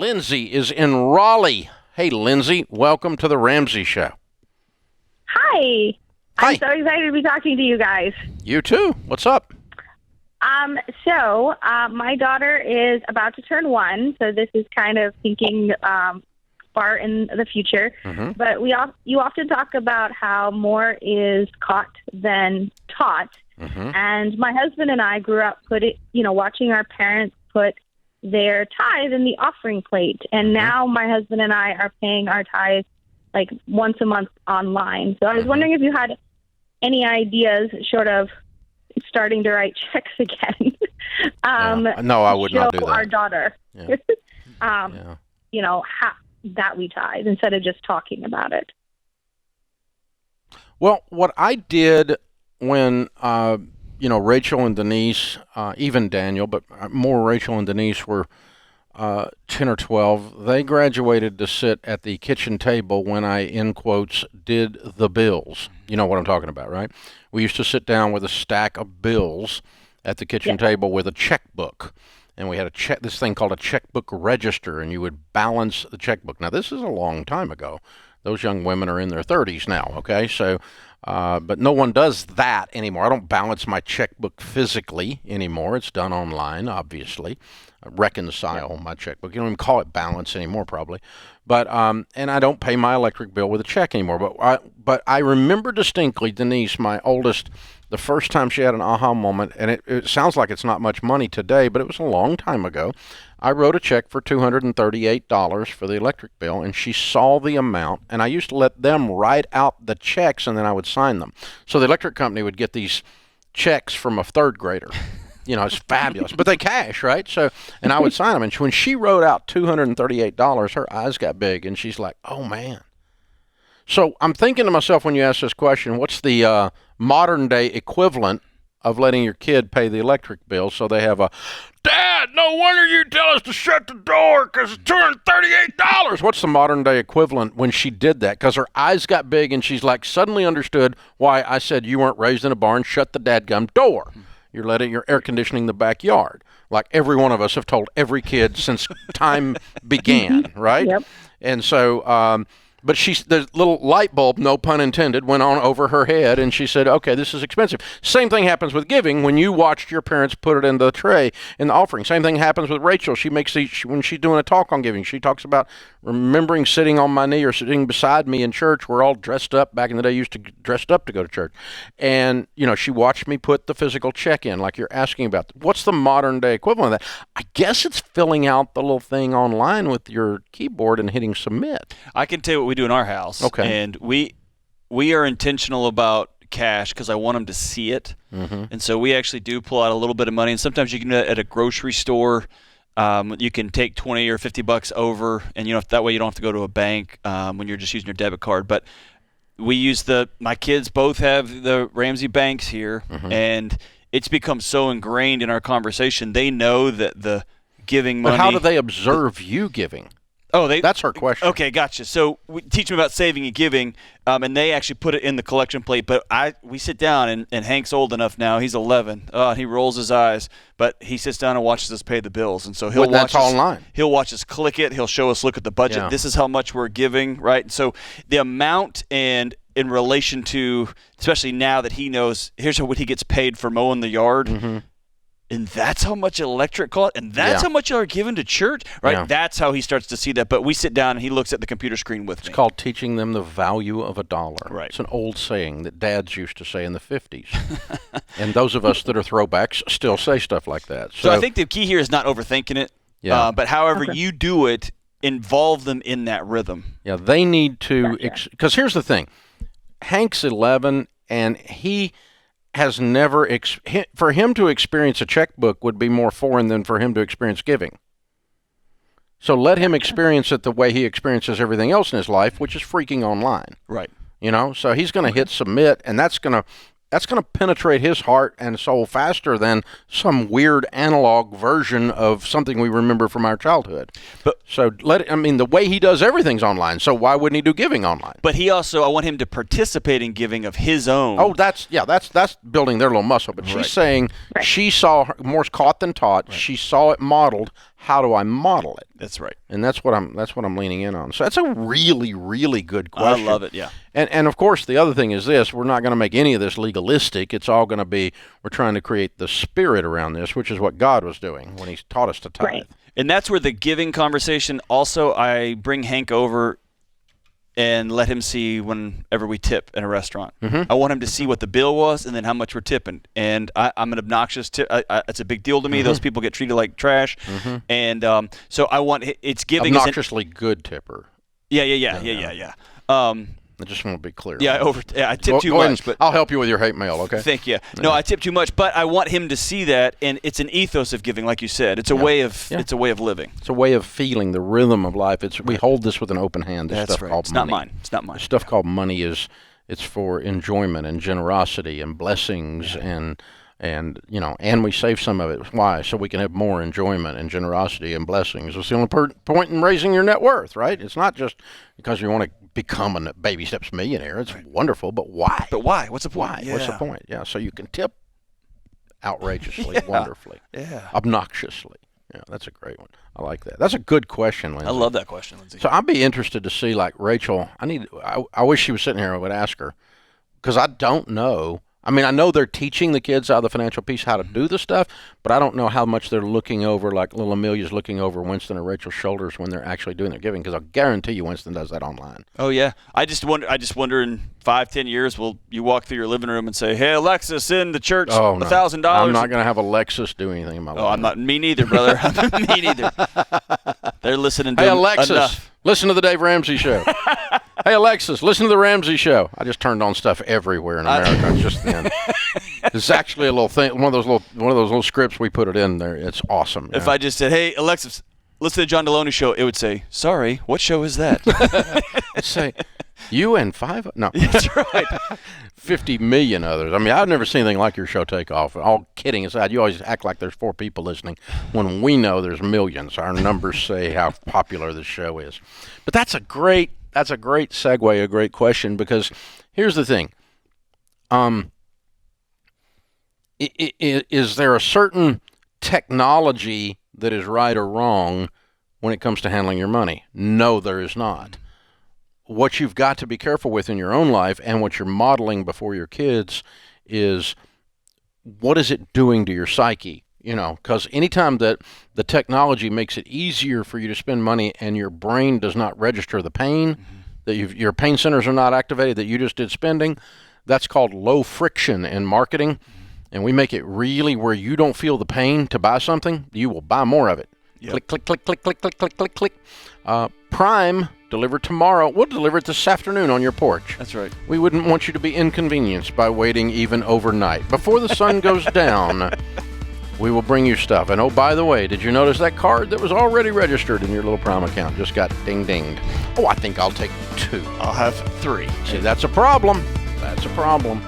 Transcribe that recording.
Lindsay is in Raleigh. Hey, Lindsay, welcome to the Ramsey Show. Hi. Hi. I'm so excited to be talking to you guys. You too. What's up? My daughter is about to turn 1, so this is kind of thinking far in the future. Mm-hmm. But you often talk about how more is caught than taught. Mm-hmm. And my husband and I grew up watching our parents put their tithe in the offering plate. And now my husband and I are paying our tithe like once a month online. So I was wondering if you had any ideas short of starting to write checks again. No, I would not do that. Our daughter, Yeah. how that we tithe instead of just talking about it. Well, what I did when, Rachel and Denise, even Daniel, but more Rachel and Denise were 10 or 12, they graduated to sit at the kitchen table when I, in quotes, did the bills. You know what I'm talking about, right? We used to sit down with a stack of bills at the kitchen table with a checkbook. And we had this thing called a checkbook register, and you would balance the checkbook. Now, this is a long time ago. Those young women are in their 30s now, okay? So, but no one does that anymore. I don't balance my checkbook physically anymore. It's done online, obviously. Reconcile my checkbook. You don't even call it balance anymore, probably. But and I don't pay my electric bill with a check anymore. But I remember distinctly Denise, my oldest, the first time she had an aha moment, and it sounds like it's not much money today, but it was a long time ago. I wrote a check for $238 for the electric bill, and she saw the amount, and I used to let them write out the checks, and then I would sign them. So the electric company would get these checks from a third grader. It's fabulous, but they cash, right? So, and I would sign them. And when she wrote out $238, her eyes got big, and she's like, "Oh man!" So I'm thinking to myself when you ask this question, what's the modern day equivalent of letting your kid pay the electric bill? So they have a, "Dad, no wonder you tell us to shut the door because it's $238. What's the modern day equivalent when she did that? Because her eyes got big, and she's like suddenly understood why I said you weren't raised in a barn. Shut the dadgum door. You're letting your air conditioning the backyard, like every one of us have told every kid since time began, right? Yep. And so, but the little light bulb, no pun intended, went on over her head, and she said, "Okay, this is expensive." Same thing happens with giving when you watched your parents put it in the tray in the offering. Same thing happens with Rachel. She makes when she's doing a talk on giving, she talks about remembering sitting on my knee or sitting beside me in church. We're all dressed up. Back in the day, used to dressed up to go to church. And, she watched me put the physical check in like you're asking about. What's the modern day equivalent of that? I guess it's filling out the little thing online with your keyboard and hitting submit. I can tell you what we do in our house. Okay. And we are intentional about cash because I want them to see it. Mm-hmm. And so we actually do pull out a little bit of money. And sometimes you can do it at a grocery store. You can take $20 or $50 over, and that way you don't have to go to a bank when you're just using your debit card. But we use my kids both have the Ramsey banks here, and it's become so ingrained in our conversation. They know that the giving money. But how do they observe you giving? Oh, that's her question. Okay, gotcha. So we teach them about saving and giving, and they actually put it in the collection plate. But we sit down, and Hank's old enough now. He's 11. He rolls his eyes, but he sits down and watches us pay the bills. And so that's online. He'll watch us click it. He'll show us, look at the budget. Yeah. This is how much we're giving, right? And so the amount and in relation to, especially now that he knows, here's what he gets paid for mowing the yard. Mm-hmm. And that's how much electric cost, and that's how much are given to church, right? Yeah. That's how he starts to see that. But we sit down and he looks at the computer screen with me. It's called teaching them the value of a dollar. Right. It's an old saying that dads used to say in the 50s. And those of us that are throwbacks still say stuff like that. So I think the key here is not overthinking it. Yeah. But however you do it, involve them in that rhythm. Yeah, they need to, because here's the thing. Hank's 11, and he has never, for him to experience a checkbook would be more foreign than for him to experience giving. So let him experience it the way he experiences everything else in his life, which is freaking online. Right. So he's going to hit submit, and that's going to penetrate his heart and soul faster than some weird analog version of something we remember from our childhood. So the way he does everything's online. So why wouldn't he do giving online? But I want him to participate in giving of his own. Oh, that's building their little muscle. But she's saying she saw more caught than taught. Right. She saw it modeled. How do I model it? That's right. And that's what I'm leaning in on. So that's a really, really good question. I love it. Yeah. And of course the other thing is this: we're not going to make any of this legalistic. It's all going to be, we're trying to create the spirit around this, which is what God was doing when He taught us to tithe. Right. And that's where the giving conversation. Also, I bring Hank over and let him see whenever we tip in a restaurant. I want him to see what the bill was and then how much we're tipping. And I'm an obnoxious tip. It's a big deal to me. Those people get treated like trash. And so I want it's giving. Obnoxiously good tipper. Yeah. I just want to be clear. I tip too much, but I'll help you with your hate mail, okay? Thank you. No, I tip too much, but I want him to see that, and it's an ethos of giving, like you said. It's a way of it's a way of living. It's a way of feeling the rhythm of life. We hold this with an open hand. This That's stuff right. called It's money. not mine. It's not mine. Stuff called money it's for enjoyment and generosity and blessings and we save some of it. Why? So we can have more enjoyment and generosity and blessings. It's the only point in raising your net worth, right? It's not just because you want to become a baby steps millionaire. It's wonderful, but why? But why? What's the point? Why? What's the point? Yeah, so you can tip outrageously, wonderfully, obnoxiously. Yeah, that's a great one. I like that. That's a good question, Lindsay. I love that question, Lindsay. So I'd be interested to see, like, Rachel. I wish she was sitting here. I would ask her, because I don't know. I mean, I know they're teaching the kids out of the financial piece how to do the stuff, but I don't know how much they're looking over, like little Amelia's looking over Winston or Rachel's shoulders when they're actually doing their giving, because I'll guarantee you Winston does that online. Oh, yeah. I just wonder in 5-10 years, will you walk through your living room and say, "Hey, Alexa, send the church $1,000? I'm not going to have Alexis do anything in my life. Oh, I'm not. Me neither, brother. Me neither. They're listening to Hey, Alexis, enough. listen to the Dave Ramsey Show. Hey, Alexis, listen to the Ramsey Show. I just turned on stuff everywhere in America. It's actually a little thing, one of those little scripts we put it in there. It's awesome. If I just said, "Hey, Alexa, listen to the John Deloney Show," it would say, "Sorry, what show is that?" It'd say, "You and five?" No, that's right. 50 million others. I mean, I've never seen anything like your show take off. All kidding aside, you always act like there's 4 people listening when we know there's millions. Our numbers say how popular this show is. But that's a great segue, a great question, because here's the thing. Is there a certain technology that is right or wrong when it comes to handling your money? No, there is not. What you've got to be careful with in your own life and what you're modeling before your kids is, what is it doing to your psyche? Because anytime that the technology makes it easier for you to spend money and your brain does not register the pain, that your pain centers are not activated, that you just did spending, that's called low friction in marketing. And we make it really where you don't feel the pain to buy something, you will buy more of it. Yep. Click, click, click, click, click, click, click, click, click. Prime, delivered tomorrow. We'll deliver it this afternoon on your porch. That's right. We wouldn't want you to be inconvenienced by waiting even overnight. Before the sun goes down, we will bring you stuff. And oh, by the way, did you notice that card that was already registered in your little Prime account just got ding-dinged? Oh, I think I'll take 2. I'll have 3. See, that's a problem. That's a problem.